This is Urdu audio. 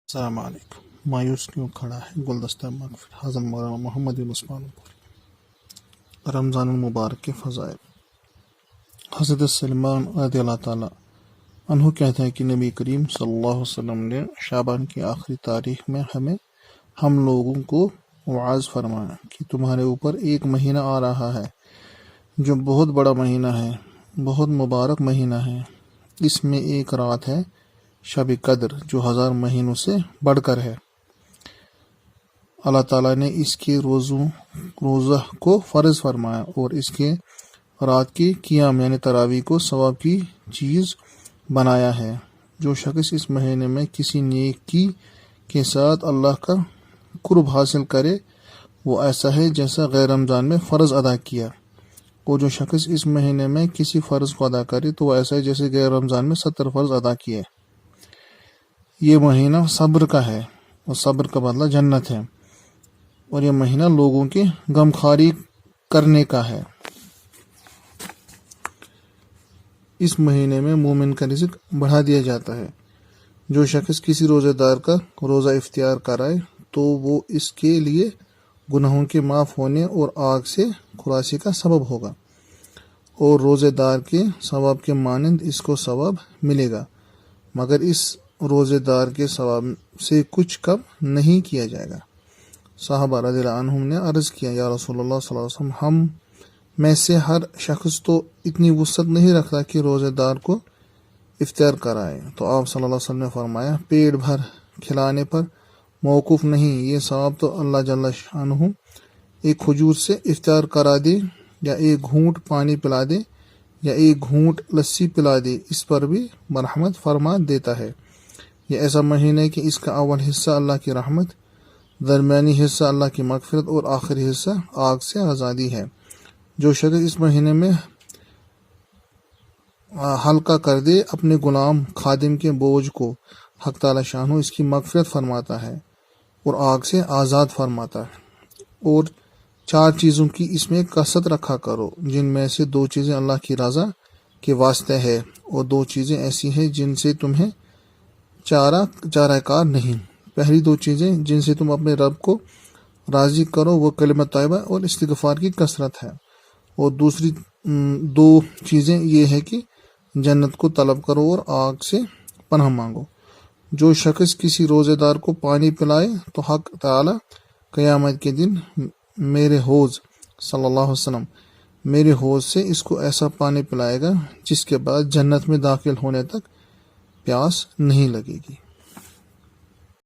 السلام علیکم۔ مایوس کیوں کھڑا ہے گلدستہ مغفر، حضرت مولانا محمد بن عثمان پوری۔ رمضان المبارک کے فضائل۔ حضرت سلمان رضی اللہ تعالیٰ عنہ کہتے ہیں کہ نبی کریم صلی اللہ علیہ وسلم نے شعبان کی آخری تاریخ میں ہم لوگوں کو وعظ فرمایا کہ تمہارے اوپر ایک مہینہ آ رہا ہے جو بہت بڑا مہینہ ہے، بہت مبارک مہینہ ہے۔ اس میں ایک رات ہے شب قدر جو 1000 مہینوں سے بڑھ کر ہے۔ اللہ تعالیٰ نے اس کے روزہ کو فرض فرمایا اور اس کے رات کی قیام یعنی تراویح کو ثواب کی چیز بنایا ہے۔ جو شخص اس مہینے میں کسی نیکی کے ساتھ اللہ کا قرب حاصل کرے وہ ایسا ہے جیسا غیر رمضان میں فرض ادا کیا، اور جو شخص اس مہینے میں کسی فرض کو ادا کرے تو وہ ایسا ہے جیسے غیر رمضان میں 70 فرض ادا کیے۔ یہ مہینہ صبر کا ہے اور صبر کا بدلہ جنت ہے، اور یہ مہینہ لوگوں کی غمخواری کرنے کا ہے۔ اس مہینے میں مومن کا رزق بڑھا دیا جاتا ہے۔ جو شخص کسی روزہ دار کا روزہ افطار کرائے تو وہ اس کے لیے گناہوں کے معاف ہونے اور آگ سے خلاصی کا سبب ہوگا، اور روزہ دار کے ثواب کے مانند اس کو ثواب ملے گا، مگر اس روزے دار کے ثواب سے کچھ کم نہیں کیا جائے گا۔ صحابہ رضی اللہ عنہم نے عرض کیا، یا رسول اللہ صلی اللہ علیہ وسلم، ہم میں سے ہر شخص تو اتنی وسعت نہیں رکھتا کہ روزے دار کو افطار کرائے، تو آپ صلی اللہ علیہ وسلم نے فرمایا، پیٹ بھر کھلانے پر موقوف نہیں، یہ ثواب تو اللہ جل شانہ ایک کھجور سے افطار کرا دے، یا ایک گھونٹ پانی پلا دے، یا ایک گھونٹ لسی پلا دے، اس پر بھی مرحمت فرما دیتا ہے۔ یہ ایسا مہینہ ہے کہ اس کا اول حصہ اللہ کی رحمت، درمیانی حصہ اللہ کی مغفرت اور آخری حصہ آگ سے آزادی ہے۔ جو شخص اس مہینے میں ہلکا کر دے اپنے غلام خادم کے بوجھ کو، حق تعالی شانہ اس کی مغفرت فرماتا ہے اور آگ سے آزاد فرماتا ہے۔ اور 4 چیزوں کی اس میں کثرت رکھا کرو، جن میں سے 2 چیزیں اللہ کی رضا کے واسطے ہے، اور 2 چیزیں ایسی ہیں جن سے تمہیں چارہ کار نہیں۔ پہلی 2 چیزیں جن سے تم اپنے رب کو راضی کرو وہ کلمہ طیبہ اور استغفار کی کثرت ہے، اور دوسری 2 چیزیں یہ ہے کہ جنت کو طلب کرو اور آگ سے پناہ مانگو۔ جو شخص کسی روزے دار کو پانی پلائے تو حق تعالی قیامت کے دن میرے حوض صلی اللہ علیہ وسلم میرے حوض سے اس کو ایسا پانی پلائے گا جس کے بعد جنت میں داخل ہونے تک پیاس نہیں لگے گی۔